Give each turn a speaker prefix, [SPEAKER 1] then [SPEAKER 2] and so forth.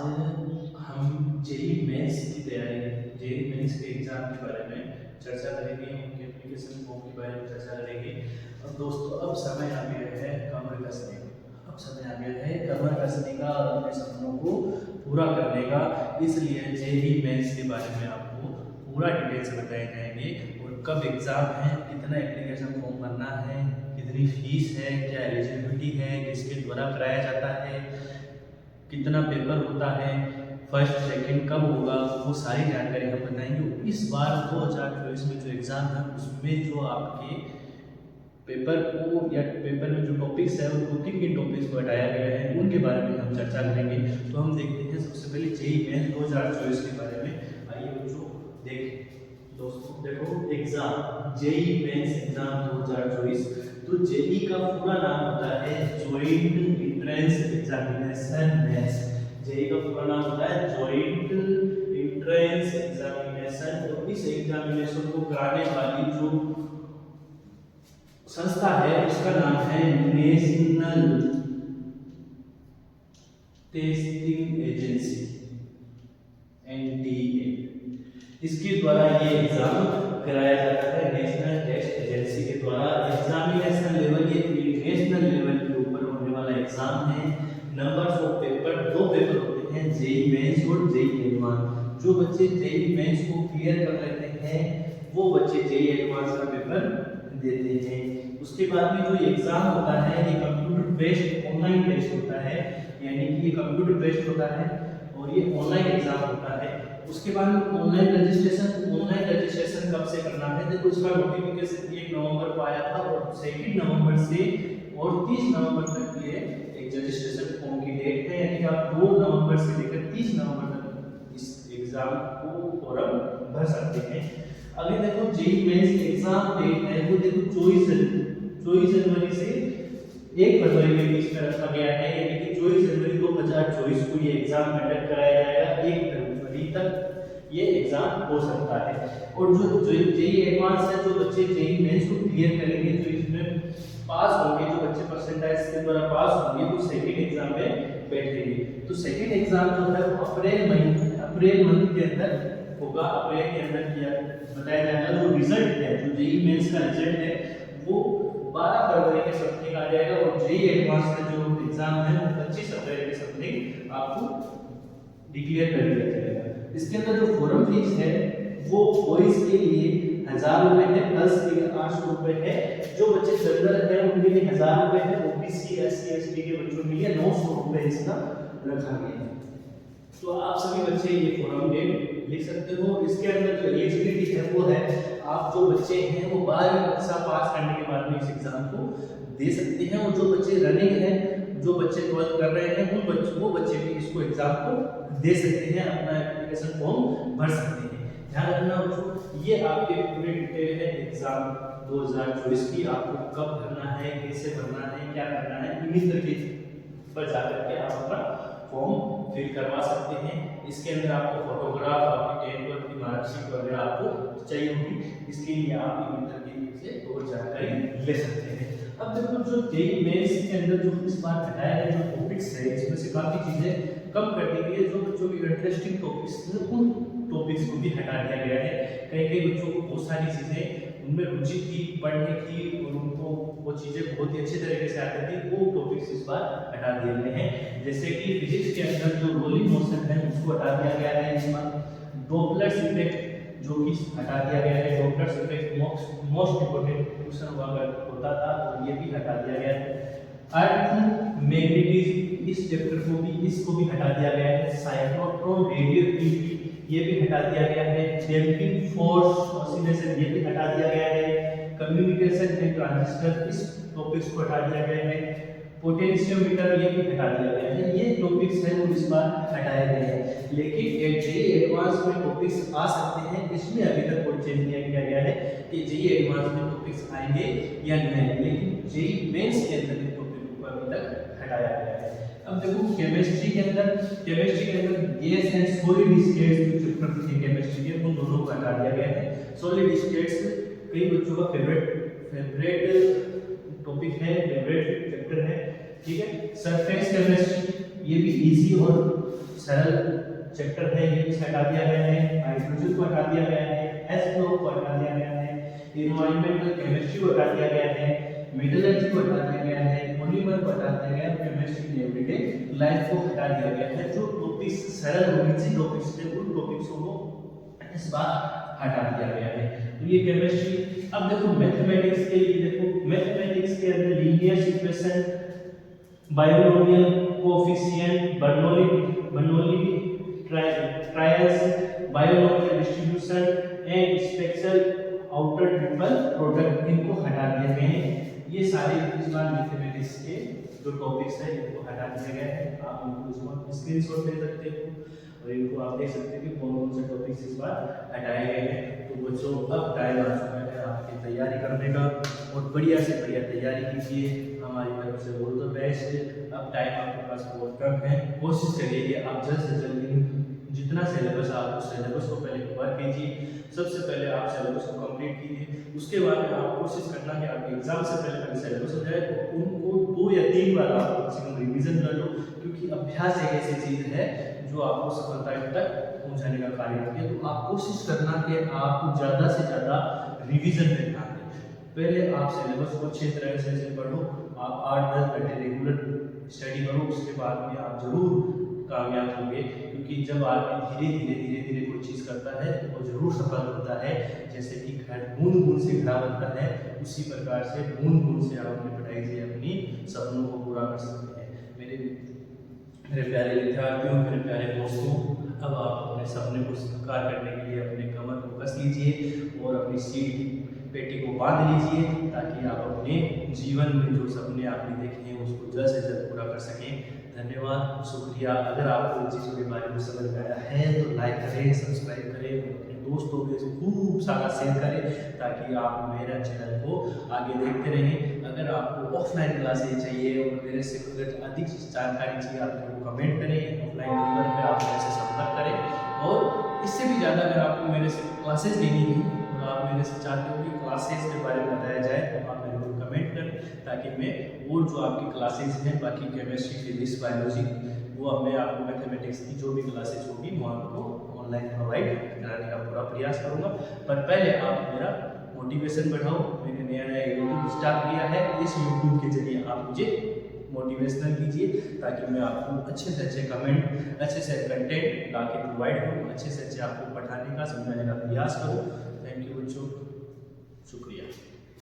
[SPEAKER 1] हम JEE mains की तैयारी, जेई मेंस के एग्ज़ाम के बारे में चर्चा करेंगे, उनके एप्लीकेशन फॉर्म के बारे में चर्चा करेंगे। और दोस्तों अब समय आ गया है कमर कसने का, अब समय आ गया है कमर कसने का और अपने सपनों को पूरा करने का। इसलिए जेई मेंस के बारे में आपको पूरा डिटेल से बताए जाएंगे और कब एग्ज़ाम है, कितना एप्लीकेशन फॉर्म भरना है, कितनी फीस है, क्या एलिजिबिलिटी है, किसके द्वारा कराया जाता है, कितना पेपर होता है, फर्स्ट सेकंड कब होगा, वो सारी जानकारी हम बताएंगे। इस बार 2024 में जो एग्ज़ाम है उसमें जो आपके पेपर को या पेपर में जो टॉपिक्स है उनको किन किन टॉपिक्स को हटाया गया है उनके बारे में हम चर्चा करेंगे। तो हम देखते हैं सबसे पहले जेई मेंस 2024 के बारे में। आइए बच्चों देखें। दोस्तों देखो एग्जाम जेई मेंस एग्जाम 2024, तो जेई का पूरा नाम होता है joint entrance examination mains. JEE का पूरा नाम होता है जॉइंट एंट्रेंस एग्जामिनेशन। तो इस एग्जामिनेशन को कराने वाली जो संस्था है उसका नाम है नेशनल टेस्टिंग एजेंसी, एनटीए। इसके द्वारा ये एग्जाम कराया जाता है, नेशनल टेस्ट एजेंसी के द्वारा। एग्जामिनेशन लेवल ये नेशनल लेवल के ऊपर होने वाला एग्जाम है। नंबर्स ऑफ पेपर, दो पेपर होते हैं, जेई मेंस और जेई एडवांस। जो बच्चे जेई मेंस को क्लियर कर लेते हैं वो बच्चे जेई एडवांस का पेपर देते हैं। उसके बाद में जो एग्जाम होता है ये कंप्यूटर बेस्ड ऑनलाइन टेस्ट होता है, यानी कि ये कंप्यूटर बेस्ड होता है और ये ऑनलाइन एग्जाम होता है। उसके बाद में ऑनलाइन रजिस्ट्रेशन कब से करना है, देखो इसका नोटिफिकेशन 1 नवंबर को आया था और 2 नवंबर से और 30 नवंबर तक ये एक रजिस्ट्रेशन फॉर्म की डेट है, यानी कि आप 2 नवंबर से लेकर 30 नवंबर तक इस एग्जाम को फॉर्म भर सकते हैं। अभी देखो जेई मेंस एग्जाम डेट है वो देखो 24 जनवरी से 1 फरवरी के बीच में रखा गया है, यानी कि 24 जनवरी 2024 को ये एग्जाम कंडक्ट कराया जाएगा। 1 फरवरी तक ये एग्जाम हो सकता है। और जो जेई एडवांस है, जो बच्चे जेई मेंस को क्लियर करेंगे, जो इसमें पास होंगे, जो बच्चे परसेंटाइज के द्वारा पास होंगे, वो सेकंड एग्जाम में बैठेंगे। तो सेकंड एग्जाम जो है वो अप्रैल महीने के अंदर होगा, अप्रैल के अंदर किया बताया जाएगा। जो रिजल्ट है, जो जेई मेंस का रिजल्ट है वो 12 फरवरी के समथिंग आ जाएगा और जेई एडवांस का जो एग्जाम है वो 25 अप्रैल के समथिंग आपको डिक्लेयर कर दिया जाएगा। इसके अंदर जो फॉर्म फीस है वो बॉयज के लिए 1000 रुपए है, गर्ल्स के लिए 800 रुपए है। जो बच्चे जनरल है उनके लिए 1000 रुपए है, ओबीसी एससी एसटी के बच्चों के लिए 900 रुपए इसका रखा गया है। तो आप सभी बच्चे ये फॉर्म डेट लिख सकते हो। इसके अंदर जो एलिजिबिलिटी है वो है, आप जो बच्चे हैं वो 12वीं कक्षा पास करने के बाद में इस एग्जाम को दे सकते हैं। और जो बच्चे रनिंग है, जो बच्चे 12th कर रहे हैं वो बच्चे भी इसको एग्जाम को दे सकते हैं, अपना एप्लीकेशन फॉर्म भर सकते हैं। ध्यान रखना बच्चों, ये आपके पूरे डिटेल है एग्जाम 2024 की। आपको कब भरना है, कैसे भरना है, क्या करना है, इन्हीं तरीके पर जाकर के आप अपना फॉर्म फिल करवा सकते हैं। इसके अंदर आपको फोटोग्राफ, आपकी 10th की मार्कशीट वगैरह आपको चाहिए होगी, इसके लिए आप इन्हीं तरीके से और जानकारी ले सकते हैं। अब देखो जो जेई मेंस के अंदर जो इस बार हटाया गया जो टॉपिक्स है, इसमें से काफी चीजें कम कर दी गई है। जो बच्चों की इंटरेस्टिंग टॉपिक्स थे उन टॉपिक्स को भी हटा दिया गया है। कई बच्चों को बहुत सारी चीजें उनमें रुचि थी पढ़ने की और उनको वो चीजें बहुत ही अच्छे तरीके से आती थी, वो टॉपिक्स इस बार हटा दिए गए हैं। जैसे कि फिजिक्स के अंदर जो रोलिंग मोशन है उसको हटा दिया गया है इस बार। डॉपलर इफेक्ट जो कि हटा दिया गया है, Doppler effect most important question हुआ होता था और ये भी हटा दिया गया है। अर्थ मैग्नेटिज्म इस चैप्टर को भी, इसको भी हटा दिया गया है। साइक्लोट्रॉन रेडियो एक्टिविटी ये भी हटा दिया गया है। डैम्पिंग फोर्स ऑसिलेशन ये भी हटा दिया गया है। कम्युनिकेशन एंड ट्रांजिस्टर इस टॉपिक्स को हटा दिया गया है। पोटेंशियोमीटर ये भी हटा दिया गया है। ये टॉपिक्स हैं वो इस बार हटाए गए हैं, लेकिन जेई एडवांस में टॉपिक्स आ सकते हैं। इसमें अभी तक कोई चेंज नहीं किया गया है कि जेई एडवांस में टॉपिक्स आएंगे या नहीं आएंगे, लेकिन जेई मेंस के अंदर टॉपिक को अभी तक हटाया गया है। अब देखो केमिस्ट्री के अंदर गैस एंड सॉलिड स्टेट्स जो चैप्टर थे केमिस्ट्री के, उन दोनों को हटा दिया गया है। सॉलिड स्टेट्स कई बच्चों का फेवरेट टॉपिक है, फेवरेट चैप्टर है, ठीक है। सरफेस केमिस्ट्री ये भी इजी और सरल चैप्टर है ये हटा दिया गया है, हाइड्रोजन को हटा दिया गया है, एस ब्लॉक को हटा दिया गया है, एनवायरमेंटल केमिस्ट्री को हटा दिया गया है, मेटलर्जी को हटा दिया गया है, पॉलीमर को हटा दिया गया है, केमिस्ट्री इन एवरीडे लाइफ को हटा दिया गया है। जो टॉपिक्स सरल और इजी टॉपिक्स थे उन टॉपिक्स को इस बार हटा दिया गया है। तो ये केमिस्ट्री। अब देखो मैथमेटिक्स के लिए, देखो मैथमेटिक्स के अंदर linear equation, binomial coefficient, Bernoulli trials, binomial distribution and spectral outer triple product, इनको हटा दिए गए हैं। ये सारे इस बार मैथमेटिक्स के जो टॉपिक्स है इनको हटा दिया गया है। आप इनको इस बार स्क्रीनशॉट ले सकते हो और इनको आप देख सकते हैं कि कौन कौन से टॉपिक्स इस बार हटाए गए हैं। तो बच्चों अब टाइम आ चुका है आपकी तैयारी करने का और बढ़िया से बढ़िया तैयारी कीजिए, हमारी तरफ से ऑल द बेस्ट। अब टाइम आपके पास बहुत कम है, कोशिश करिए कि आप जल्द से जल्द जितना सिलेबस आप उस सिलेबस को पहले कवर कीजिए। सबसे पहले आप सिलेबस को कंप्लीट कीजिए, उसके बाद में आप कोशिश करना कि आपके एग्जाम से पहले सिलेबस हो जाए तो उनको 2 या 3 बार आप कम से कम रिवीजन कर लो, क्योंकि अभ्यास एक ऐसी चीज़ है जो आपको सफलता तक पहुंचाने का कार्य करती है। तो आप कोशिश करना कि आप ज़्यादा से ज़्यादा रिवीजन पे ध्यान दें। पहले आप सिलेबस को अच्छी तरह से पढ़ो, आप 8-10 घंटे रेगुलर स्टडी करो, उसके बाद में आप जरूर कामयाब होंगे, क्योंकि जब आदमी धीरे धीरे कोई चीज़ करता है तो वो जरूर सफल होता है। जैसे कि बूंद बूंद से घड़ा बनता है, उसी प्रकार से बूंद बूंद से आप अपनी पढ़ाई से अपनी सपनों को पूरा कर सकते हैं। मेरे प्यारे विद्यार्थियों, मेरे प्यारे दोस्तों, अब आप अपने सपने को साकार करने के लिए अपने कमर को कस लीजिए और अपनी सीट की पेटी को बांध लीजिए, ताकि आप अपने जीवन में जो सपने आपने देखे हैं उसको जल्द से जल्द पूरा कर सकें। धन्यवाद, शुक्रिया। अगर आपको इन चीज़ों के बारे में समझ में आया है तो लाइक करें, सब्सक्राइब करें, अपने दोस्तों के खूब सारा शेयर करें, ताकि आप मेरा चैनल को आगे देखते रहें। अगर आपको ऑफलाइन क्लासेज चाहिए और मेरे से अगर अधिक जानकारी चाहिए आप मेरे को कमेंट करें, ऑफलाइन नंबर पर आप मेरे से संपर्क करें। और इससे भी ज़्यादा अगर आपको मेरे से क्लासेज लेनी है और आप मेरे से चाहते हो कि क्लासेज के बारे में बताया जाए तो आप मेरे को कमेंट करें, ताकि मैं और जो आपकी क्लासेज हैं बाकी केमिस्ट्री, फिजिक्स, बायोलॉजी, वो मैं आपको मैथमेटिक्स की जो भी क्लासेज होगी वो आपको ऑनलाइन प्रोवाइड कराने का पूरा प्रयास करूँगा। पर पहले आप मेरा मोटिवेशन बढ़ाओ। मैंने नया यूट्यूब स्टार्ट किया है, इस यूट्यूब के जरिए आप मुझे मोटिवेशनल कीजिए, ताकि मैं आपको अच्छे से अच्छे कमेंट, अच्छे से कंटेंट ला के प्रोवाइड करूँ, अच्छे से अच्छे आपको पढ़ाने का, समझाने का प्रयास करूँ। थैंक यू बच्चों।